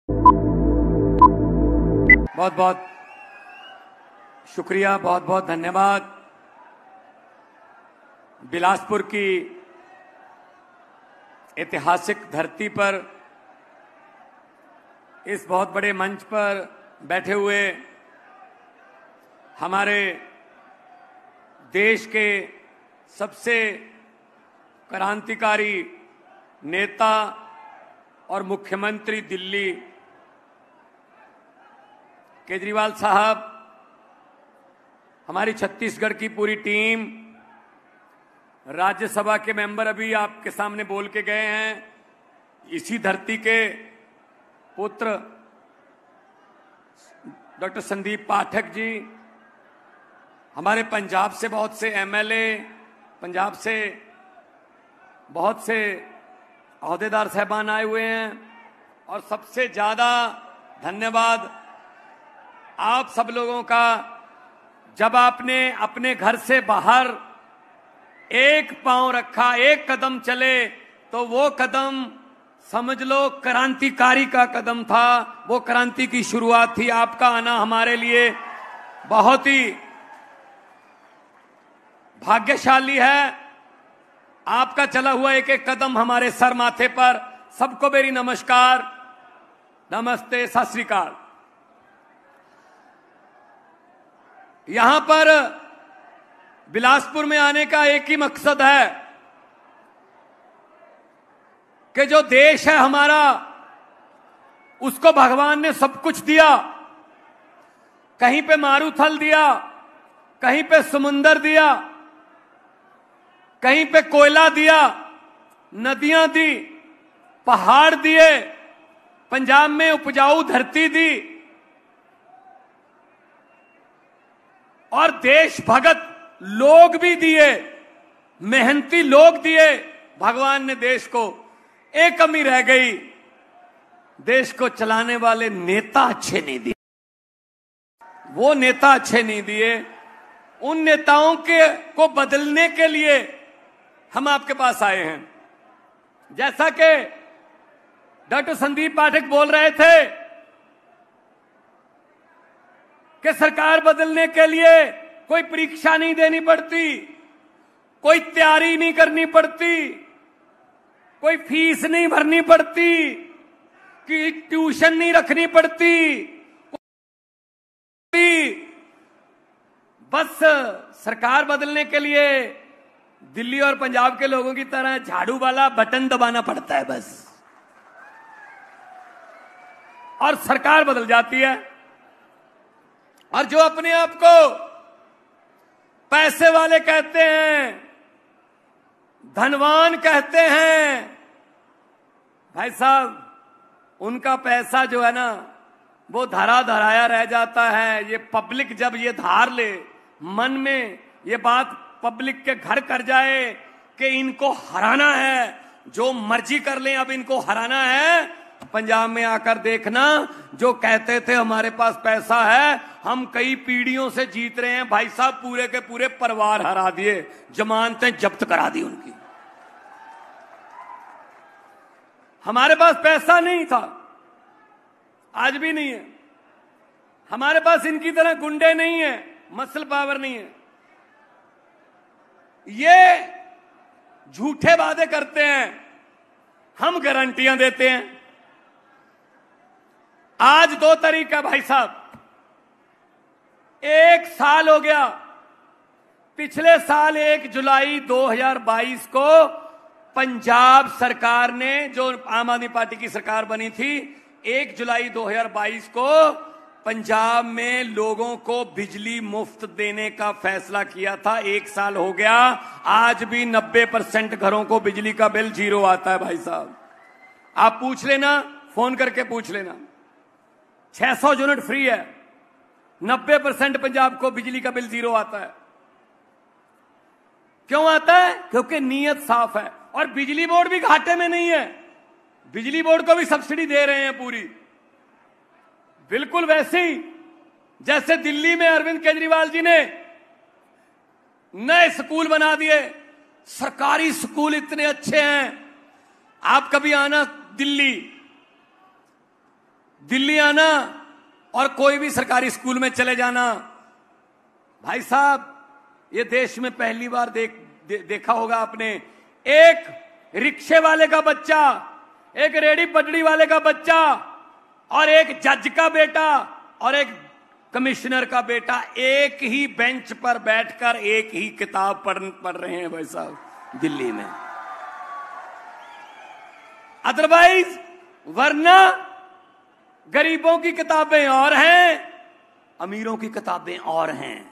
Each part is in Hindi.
बहुत बहुत शुक्रिया, बहुत बहुत धन्यवाद। बिलासपुर की ऐतिहासिक धरती पर इस बहुत बड़े मंच पर बैठे हुए हमारे देश के सबसे क्रांतिकारी नेता और मुख्यमंत्री दिल्ली केजरीवाल साहब, हमारी छत्तीसगढ़ की पूरी टीम, राज्यसभा के मेंबर अभी आपके सामने बोल के गए हैं, इसी धरती के पुत्र डॉक्टर संदीप पाठक जी, हमारे पंजाब से बहुत से एमएलए, पंजाब से बहुत से अहदेदार साहबान आए हुए हैं, और सबसे ज्यादा धन्यवाद आप सब लोगों का। जब आपने अपने घर से बाहर एक पांव रखा, एक कदम चले, तो वो कदम समझ लो क्रांतिकारी का कदम था, वो क्रांति की शुरुआत थी। आपका आना हमारे लिए बहुत ही भाग्यशाली है। आपका चला हुआ एक एक कदम हमारे सर माथे पर। सबको मेरी नमस्कार, नमस्ते, सत श्री अकाल। यहां पर बिलासपुर में आने का एक ही मकसद है कि जो देश है हमारा, उसको भगवान ने सब कुछ दिया। कहीं पे मारूथल दिया, कहीं पे समुंदर दिया, कहीं पे कोयला दिया, नदियां दी, पहाड़ दिए, पंजाब में उपजाऊ धरती दी, और देश भगत लोग भी दिए, मेहनती लोग दिए भगवान ने देश को। एक कमी रह गई, देश को चलाने वाले नेता अच्छे नहीं दिए। वो नेता अच्छे नहीं दिए। उन नेताओं को बदलने के लिए हम आपके पास आए हैं। जैसा कि डॉक्टर संदीप पाठक बोल रहे थे कि सरकार बदलने के लिए कोई परीक्षा नहीं देनी पड़ती, कोई तैयारी नहीं करनी पड़ती, कोई फीस नहीं भरनी पड़ती, कि ट्यूशन नहीं रखनी पड़ती, बस सरकार बदलने के लिए दिल्ली और पंजाब के लोगों की तरह झाड़ू वाला बटन दबाना पड़ता है बस, और सरकार बदल जाती है। और जो अपने आप को पैसे वाले कहते हैं, धनवान कहते हैं, भाई साहब उनका पैसा जो है ना वो धरा धराया रह जाता है। ये पब्लिक जब ये धार ले, मन में ये बात पब्लिक के घर कर जाए कि इनको हराना है, जो मर्जी कर लें, अब इनको हराना है। पंजाब में आकर देखना, जो कहते थे हमारे पास पैसा है, हम कई पीढ़ियों से जीत रहे हैं भाई साहब, पूरे के पूरे परिवार हरा दिए, जमानतें जब्त करा दी उनकी। हमारे पास पैसा नहीं था, आज भी नहीं है। हमारे पास इनकी तरह गुंडे नहीं है, मसल पावर नहीं है। ये झूठे वादे करते हैं, हम गारंटियां देते हैं। आज 2 तारीख है भाई साहब, 1 साल हो गया। पिछले साल 1 जुलाई 2022 को पंजाब सरकार ने, जो आम आदमी पार्टी की सरकार बनी थी, 1 जुलाई 2022 को पंजाब में लोगों को बिजली मुफ्त देने का फैसला किया था। 1 साल हो गया, आज भी 90% घरों को बिजली का बिल 0 आता है भाई साहब। आप पूछ लेना, फोन करके पूछ लेना, 600 यूनिट फ्री है, 90% पंजाब को बिजली का बिल 0 आता है। क्यों आता है? क्योंकि नीयत साफ है। और बिजली बोर्ड भी घाटे में नहीं है, बिजली बोर्ड को भी सब्सिडी दे रहे हैं पूरी, बिल्कुल वैसे ही जैसे दिल्ली में अरविंद केजरीवाल जी ने नए स्कूल बना दिए। सरकारी स्कूल इतने अच्छे हैं, आप कभी आना दिल्ली, दिल्ली आना और कोई भी सरकारी स्कूल में चले जाना, भाई साहब ये देश में पहली बार देखा होगा आपने, एक रिक्शे वाले का बच्चा, एक रेडी पटरी वाले का बच्चा और एक जज का बेटा और एक कमिश्नर का बेटा एक ही बेंच पर बैठकर एक ही किताब पढ़ रहे हैं भाई साहब दिल्ली में। अदरवाइज वरना गरीबों की किताबें और हैं, अमीरों की किताबें और हैं।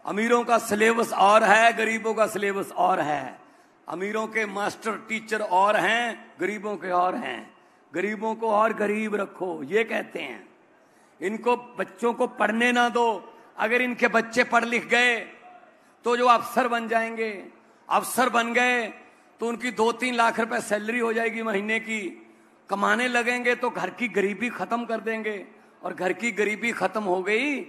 अमीरों का सिलेबस और है, गरीबों का सिलेबस और है। अमीरों के मास्टर टीचर और हैं, गरीबों के और हैं। गरीबों को और गरीब रखो, ये कहते हैं। इनको बच्चों को पढ़ने ना दो। अगर इनके बच्चे पढ़ लिख गए तो जो अफसर बन जाएंगे, अफसर बन गए तो उनकी 2-3 लाख रुपए सैलरी हो जाएगी महीने की, कमाने लगेंगे तो घर की गरीबी खत्म कर देंगे। और घर की गरीबी खत्म हो गई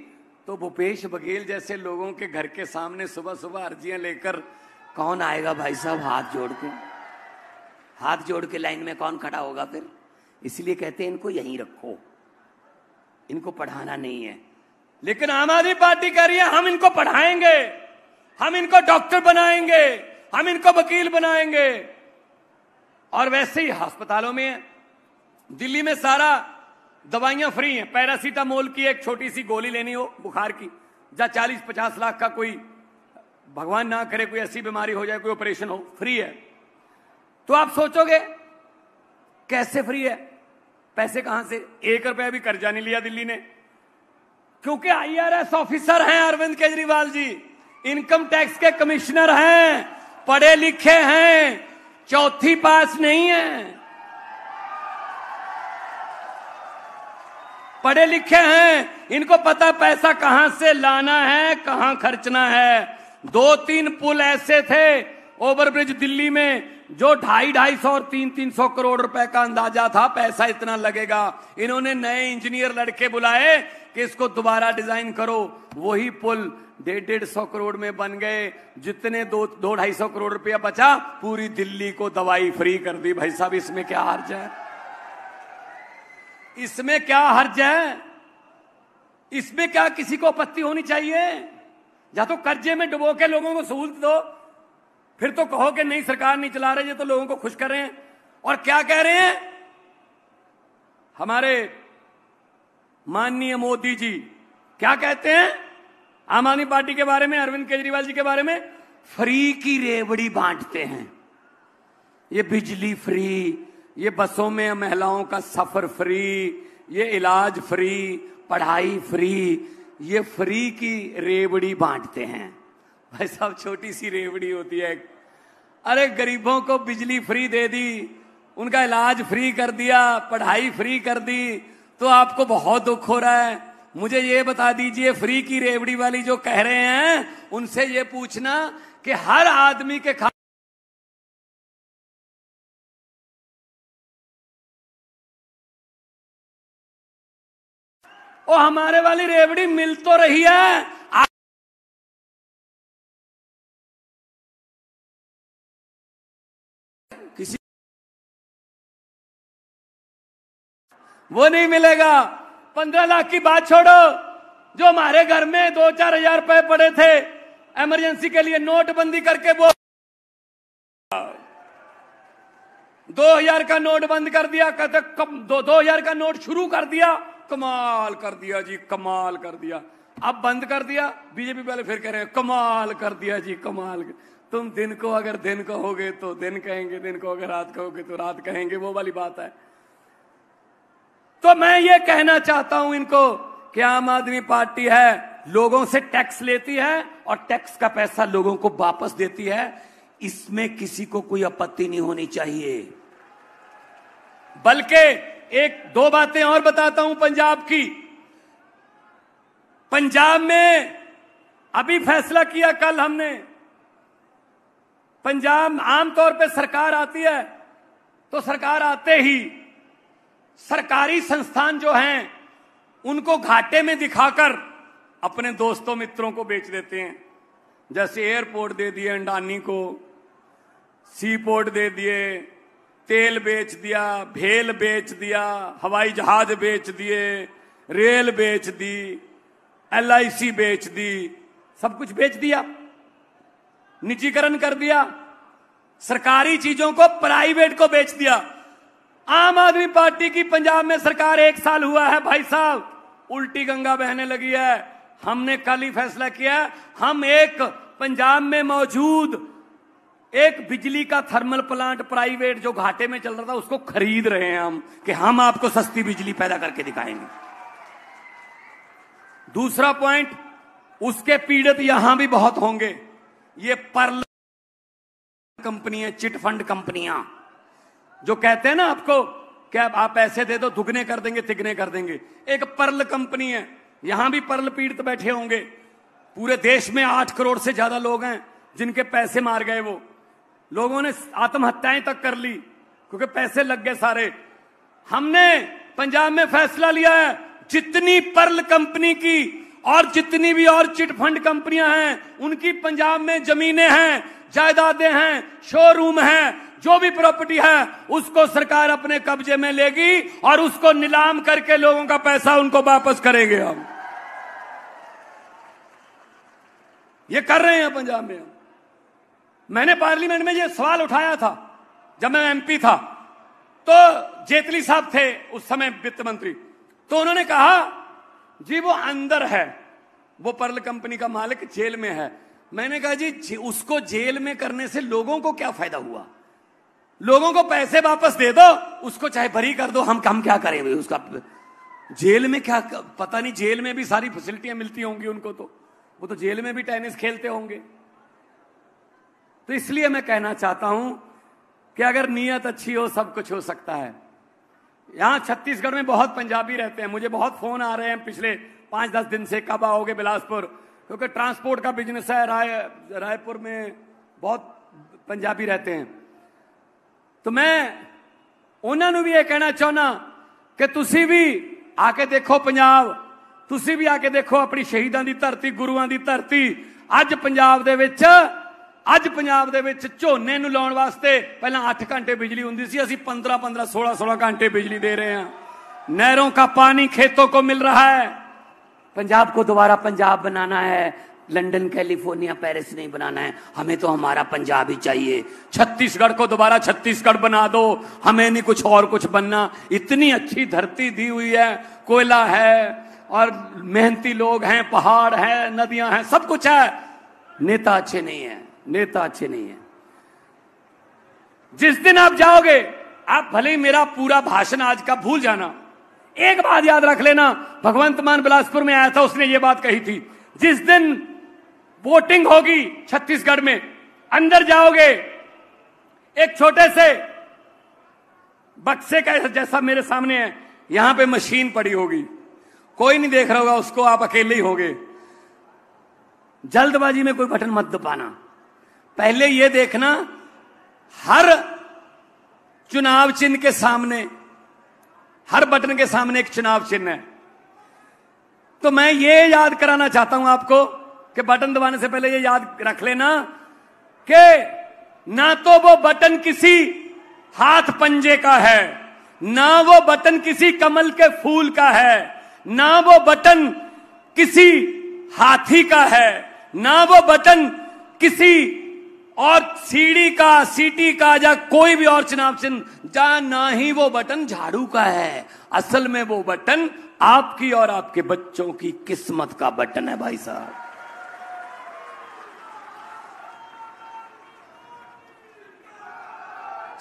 तो भूपेश बघेल जैसे लोगों के घर के सामने सुबह सुबह अर्जियां लेकर कौन आएगा भाई साहब? हाथ जोड़ के लाइन में कौन खड़ा होगा फिर? इसलिए कहते हैं इनको यहीं रखो, इनको पढ़ाना नहीं है। लेकिन आम आदमी पार्टी कह रही है हम इनको पढ़ाएंगे, हम इनको डॉक्टर बनाएंगे, हम इनको वकील बनाएंगे। और वैसे ही अस्पतालों में दिल्ली में सारा दवाइयां फ्री हैं। पैरासीटामोल की एक छोटी सी गोली लेनी हो बुखार की, या 40-50 लाख का कोई भगवान ना करे कोई ऐसी बीमारी हो जाए, कोई ऑपरेशन हो, फ्री है। तो आप सोचोगे कैसे फ्री है? पैसे कहां से? 1 रुपया भी कर्जा नहीं लिया दिल्ली ने, क्योंकि IRS ऑफिसर हैं अरविंद केजरीवाल जी, इनकम टैक्स के कमिश्नर हैं, पढ़े लिखे हैं, 4th पास नहीं है, पढ़े लिखे हैं। इनको पता पैसा कहां से लाना है, कहां खर्चना है। 2-3 पुल ऐसे थे ओवरब्रिज दिल्ली में जो 250-250 और 300-300 करोड़ रुपए का अंदाजा था, पैसा इतना लगेगा। इन्होंने नए इंजीनियर लड़के बुलाए कि इसको दोबारा डिजाइन करो। वही पुल 150-150 करोड़ में बन गए। जितने 200-250 करोड़ रुपया बचा, पूरी दिल्ली को दवाई फ्री कर दी। भाई साहब इसमें क्या हर्ज है? इसमें क्या हर्ज है? इसमें क्या किसी को आपत्ति होनी चाहिए? या तो कर्जे में डुबो के लोगों को सहूलत दो, फिर तो कहो कि नहीं सरकार नहीं चला रही, ये तो लोगों को खुश कर रहे हैं। और क्या कह रहे हैं हमारे माननीय मोदी जी? क्या कहते हैं आम आदमी पार्टी के बारे में, अरविंद केजरीवाल जी के बारे में? फ्री की रेवड़ी बांटते हैं। ये बिजली फ्री, ये बसों में महिलाओं का सफर फ्री, ये इलाज फ्री, पढ़ाई फ्री, ये फ्री की रेवड़ी बांटते हैं। भाई साहब छोटी सी रेवड़ी होती है। अरे गरीबों को बिजली फ्री दे दी, उनका इलाज फ्री कर दिया, पढ़ाई फ्री कर दी, तो आपको बहुत दुख हो रहा है। मुझे ये बता दीजिए, फ्री की रेवड़ी वाली जो कह रहे हैं उनसे ये पूछना कि हर आदमी के ओ हमारे वाली रेवड़ी मिल तो रही है, किसी वो नहीं मिलेगा। 15 लाख की बात छोड़ो, जो हमारे घर में 2-4 हजार रुपए पड़े थे इमरजेंसी के लिए, नोटबंदी करके वो 2000 का नोट बंद कर दिया। कहते 2000 का नोट शुरू कर दिया, कमाल कर दिया जी, कमाल कर दिया। अब बंद कर दिया, बीजेपी वाले फिर कह रहे हैं कमाल कर दिया जी, कमाल। तुम दिन को अगर दिन कहोगे तो दिन कहेंगे, दिन को अगर रात कहोगे तो रात कहेंगे, वो वाली बात है। तो मैं ये कहना चाहता हूं इनको कि आम आदमी पार्टी है, लोगों से टैक्स लेती है और टैक्स का पैसा लोगों को वापस देती है। इसमें किसी को कोई आपत्ति नहीं होनी चाहिए। बल्कि 1-2 बातें और बताता हूं पंजाब की। पंजाब में अभी फैसला किया कल हमने, पंजाब आमतौर पे सरकार आती है तो सरकार आते ही सरकारी संस्थान जो हैं उनको घाटे में दिखाकर अपने दोस्तों मित्रों को बेच देते हैं। जैसे एयरपोर्ट दे दिए अंडानी को, सी पोर्ट दे दिए, तेल बेच दिया, भेल बेच दिया, हवाई जहाज बेच दिए, रेल बेच दी, LIC बेच दी, सब कुछ बेच दिया, निजीकरण कर दिया, सरकारी चीजों को प्राइवेट को बेच दिया। आम आदमी पार्टी की पंजाब में सरकार 1 साल हुआ है भाई साहब, उल्टी गंगा बहने लगी है। हमने कल ही फैसला किया, हम एक पंजाब में मौजूद एक बिजली का थर्मल प्लांट प्राइवेट जो घाटे में चल रहा था उसको खरीद रहे हैं हम, कि हम आपको सस्ती बिजली पैदा करके दिखाएंगे। दूसरा पॉइंट, उसके पीड़ित यहां भी बहुत होंगे, ये पर्ल कंपनियां, चिट फंड कंपनियां जो कहते हैं ना आपको कि आप पैसे दे दो दुगने कर देंगे तिगने कर देंगे। एक पर्ल कंपनी है, यहां भी पर्ल पीड़ित बैठे होंगे। पूरे देश में 8 करोड़ से ज्यादा लोग हैं जिनके पैसे मार गए, वो लोगों ने आत्महत्याएं तक कर ली क्योंकि पैसे लग गए सारे। हमने पंजाब में फैसला लिया है, जितनी पर्ल कंपनी की और जितनी भी और चिट फंड कंपनियां हैं उनकी पंजाब में जमीनें हैं, जायदादें हैं, शोरूम हैं, जो भी प्रॉपर्टी है उसको सरकार अपने कब्जे में लेगी और उसको नीलाम करके लोगों का पैसा उनको वापस करेंगे। हम ये कर रहे हैं पंजाब में। मैंने पार्लियामेंट में ये सवाल उठाया था जब मैं MP था, तो जेटली साहब थे उस समय वित्त मंत्री, तो उन्होंने कहा जी वो अंदर है, वो पर्ल कंपनी का मालिक जेल में है। मैंने कहा जी उसको जेल में करने से लोगों को क्या फायदा हुआ? लोगों को पैसे वापस दे दो, उसको चाहे बरी कर दो, हम क्या करें भाई उसका? जेल में क्या, पता नहीं, जेल में भी सारी फैसिलिटियां मिलती होंगी उनको, तो वो तो जेल में भी टेनिस खेलते होंगे। तो इसलिए मैं कहना चाहता हूं कि अगर नीयत अच्छी हो सब कुछ हो सकता है। यहां छत्तीसगढ़ में बहुत पंजाबी रहते हैं, मुझे बहुत फोन आ रहे हैं पिछले 5-10 दिन से, कब आओगे बिलासपुर, क्योंकि ट्रांसपोर्ट का बिजनेस है, रायपुर में बहुत पंजाबी रहते हैं। तो मैं उन्होंने भी ये कहना चाहना कि तुसी भी आके देखो पंजाब, तुसी भी आके देखो अपनी शहीदां दी धरती, गुरुआं दी धरती। ਅੱਜ ਪੰਜਾਬ ਦੇ ਵਿੱਚ ਝੋਨੇ ਨੂੰ ਲਾਉਣ ਵਾਸਤੇ ਪਹਿਲਾਂ 8 घंटे बिजली ਹੁੰਦੀ ਸੀ, ਅਸੀਂ 15-15, 16-16 घंटे बिजली दे रहे हैं। नहरों का पानी खेतों को मिल रहा है। पंजाब को दोबारा पंजाब बनाना है, लंदन, कैलिफोर्निया, पेरिस नहीं बनाना है, हमें तो हमारा पंजाब ही चाहिए। छत्तीसगढ़ को दोबारा छत्तीसगढ़ बना दो, हमें नहीं कुछ और कुछ बनना। इतनी अच्छी धरती दी हुई है, कोयला है और मेहनती लोग हैं, पहाड़ है, नदियां हैं, सब कुछ है। नेता अच्छे नहीं है, नेता अच्छे नहीं है। जिस दिन आप जाओगे, आप भले ही मेरा पूरा भाषण आज का भूल जाना, एक बात याद रख लेना, भगवंत मान बिलासपुर में आया था, उसने ये बात कही थी, जिस दिन वोटिंग होगी छत्तीसगढ़ में, अंदर जाओगे, एक छोटे से बक्से का जैसा मेरे सामने है, यहां पे मशीन पड़ी होगी, कोई नहीं देख रहा होगा उसको, आप अकेले ही होगे। जल्दबाजी में कोई बटन मत दबाना, पहले ये देखना हर चुनाव चिन्ह के सामने, हर बटन के सामने एक चुनाव चिन्ह है। तो मैं ये याद कराना चाहता हूं आपको कि बटन दबाने से पहले ये याद रख लेना कि ना तो वो बटन किसी हाथ पंजे का है, ना वो बटन किसी कमल के फूल का है, ना वो बटन किसी हाथी का है, ना वो बटन किसी और सीढ़ी का, सीटी का या कोई भी और चुनाव चिन्ह, या ना ही वो बटन झाड़ू का है। असल में वो बटन आपकी और आपके बच्चों की किस्मत का बटन है भाई साहब।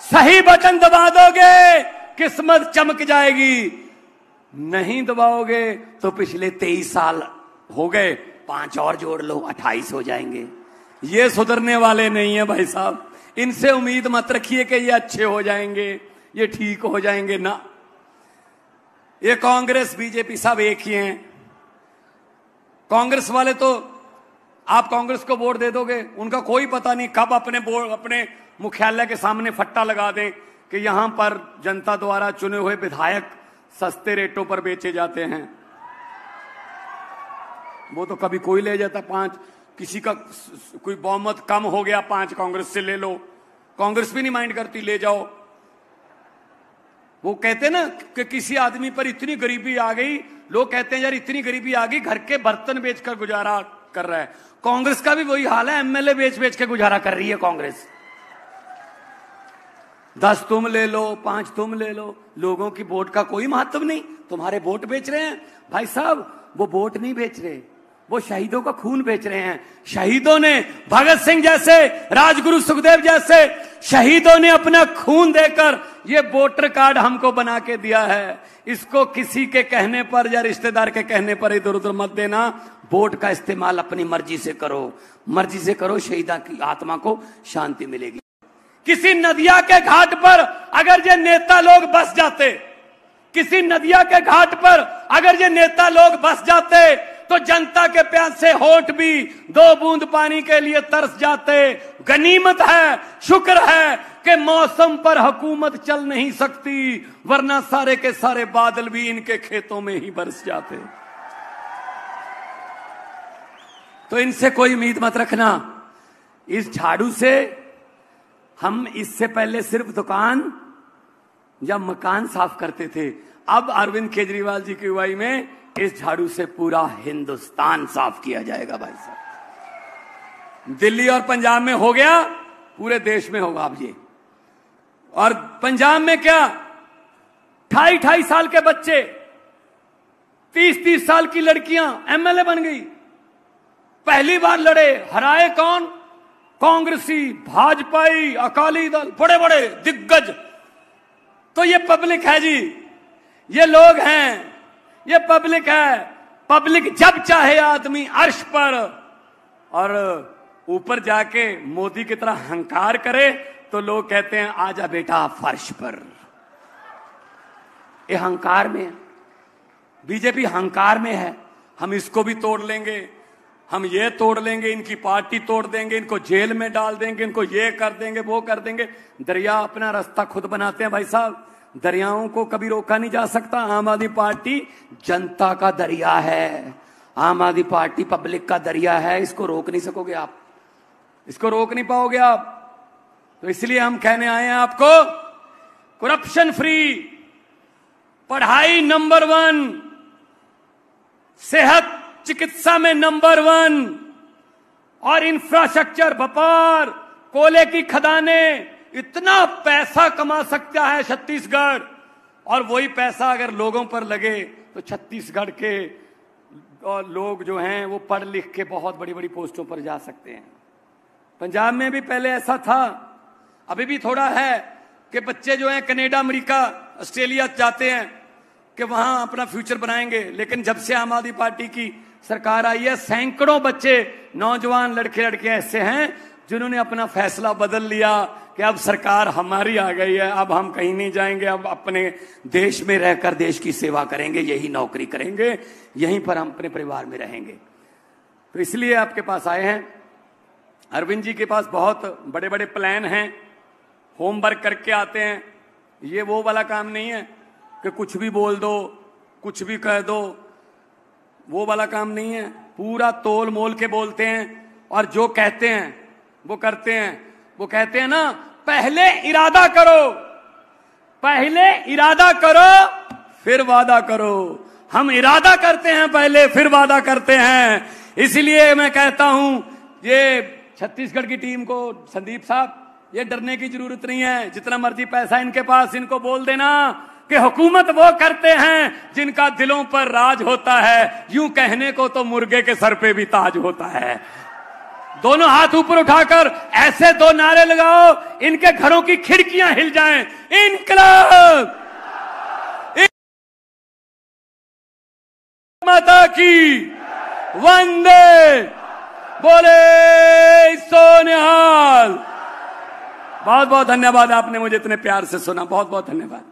सही बटन दबा दोगे किस्मत चमक जाएगी, नहीं दबाओगे तो पिछले 23 साल हो गए, 5 और जोड़ लो 28 हो जाएंगे। ये सुधरने वाले नहीं है भाई साहब, इनसे उम्मीद मत रखिए कि ये अच्छे हो जाएंगे, ये ठीक हो जाएंगे ना। ये कांग्रेस बीजेपी सब एक ही हैं। कांग्रेस वाले तो आप कांग्रेस को वोट दे दोगे, उनका कोई पता नहीं कब अपने मुख्यालय के सामने फट्टा लगा दें कि यहां पर जनता द्वारा चुने हुए विधायक सस्ते रेटों पर बेचे जाते हैं। वो तो कभी कोई ले जाता, 5 किसी का कोई बहुमत कम हो गया, 5 कांग्रेस से ले लो, कांग्रेस भी नहीं माइंड करती, ले जाओ। वो कहते ना कि किसी आदमी पर इतनी गरीबी आ गई, लोग कहते हैं यार इतनी गरीबी आ गई, घर के बर्तन बेचकर गुजारा कर रहा है। कांग्रेस का भी वही हाल है, एमएलए बेच बेच के गुजारा कर रही है कांग्रेस। 10 तुम ले लो, 5 तुम ले लो, लोगों की वोट का कोई महत्व नहीं, तुम्हारे वोट बेच रहे हैं। भाई साहब वो वोट नहीं बेच रहे, वो शहीदों का खून बेच रहे हैं। शहीदों ने, भगत सिंह जैसे, राजगुरु सुखदेव जैसे शहीदों ने अपना खून देकर ये वोटर कार्ड हमको बना के दिया है। इसको किसी के कहने पर या रिश्तेदार के कहने पर इधर उधर मत देना। वोट का इस्तेमाल अपनी मर्जी से करो, मर्जी से करो, शहीदा की आत्मा को शांति मिलेगी। किसी नदिया के घाट पर अगर ये नेता लोग बस जाते, किसी नदिया के घाट पर अगर ये नेता लोग बस जाते तो जनता के प्यास से होठ भी 2 बूंद पानी के लिए तरस जाते। गनीमत है, शुक्र है कि मौसम पर हुकूमत चल नहीं सकती, वरना सारे के सारे बादल भी इनके खेतों में ही बरस जाते। तो इनसे कोई उम्मीद मत रखना। इस झाड़ू से हम इससे पहले सिर्फ दुकान या मकान साफ करते थे, अब अरविंद केजरीवाल जी की अगुवाई में इस झाड़ू से पूरा हिंदुस्तान साफ किया जाएगा। भाई साहब दिल्ली और पंजाब में हो गया, पूरे देश में होगा अब ये। और पंजाब में क्या, 28 साल के बच्चे, 30 साल की लड़कियां एमएलए बन गई। पहली बार लड़े, हराए कौन? कांग्रेसी, भाजपाई, अकाली दल, बड़े बड़े दिग्गज। तो ये पब्लिक है जी, ये लोग हैं, ये पब्लिक है। पब्लिक जब चाहे आदमी अर्श पर और ऊपर जाके मोदी की तरह हंकार करे तो लोग कहते हैं आजा बेटा फर्श पर। ये हंकार में, बीजेपी हंकार में है। हम इसको भी तोड़ लेंगे, हम ये तोड़ लेंगे, इनकी पार्टी तोड़ देंगे, इनको जेल में डाल देंगे, इनको ये कर देंगे, वो कर देंगे। दरिया अपना रास्ता खुद बनाते हैं भाई साहब, दरियाओं को कभी रोका नहीं जा सकता। आम आदमी पार्टी जनता का दरिया है, आम आदमी पार्टी पब्लिक का दरिया है, इसको रोक नहीं सकोगे आप, इसको रोक नहीं पाओगे आप। तो इसलिए हम कहने आए हैं आपको, करप्शन फ्री, पढ़ाई नंबर 1, सेहत चिकित्सा में नंबर 1, और इंफ्रास्ट्रक्चर, व्यापार, कोयले की खदानें, इतना पैसा कमा सकता है छत्तीसगढ़। और वही पैसा अगर लोगों पर लगे तो छत्तीसगढ़ के लोग जो हैं वो पढ़ लिख के बहुत बड़ी बड़ी पोस्टों पर जा सकते हैं। पंजाब में भी पहले ऐसा था, अभी भी थोड़ा है कि बच्चे जो हैं कनाडा, अमेरिका, ऑस्ट्रेलिया जाते हैं कि वहां अपना फ्यूचर बनाएंगे। लेकिन जब से आम आदमी पार्टी की सरकार आई है, सैकड़ों बच्चे, नौजवान लड़के लड़के ऐसे हैं जिन्होंने अपना फैसला बदल लिया कि अब सरकार हमारी आ गई है, अब हम कहीं नहीं जाएंगे, अब अपने देश में रहकर देश की सेवा करेंगे, यही नौकरी करेंगे, यहीं पर हम अपने परिवार में रहेंगे। तो इसलिए आपके पास आए हैं। अरविंद जी के पास बहुत बड़े बड़े प्लान हैं, होमवर्क करके आते हैं। ये वो वाला काम नहीं है कि कुछ भी बोल दो, कुछ भी कह दो, वो वाला काम नहीं है। पूरा तोल मोल के बोलते हैं और जो कहते हैं वो करते हैं। वो कहते हैं ना, पहले इरादा करो, पहले इरादा करो फिर वादा करो। हम इरादा करते हैं पहले, फिर वादा करते हैं। इसलिए मैं कहता हूं, ये छत्तीसगढ़ की टीम को, संदीप साहब, ये डरने की जरूरत नहीं है। जितना मर्जी पैसा इनके पास, इनको बोल देना कि हुकूमत वो करते हैं जिनका दिलों पर राज होता है। यूं कहने को तो मुर्गे के सर पे भी ताज होता है। दोनों हाथ ऊपर उठाकर ऐसे 2 नारे लगाओ, इनके घरों की खिड़कियां हिल जाएं। इनकलाब, माता की वंदे, बोले सोनिहाल। बहुत बहुत धन्यवाद, आपने मुझे इतने प्यार से सुना, बहुत बहुत धन्यवाद।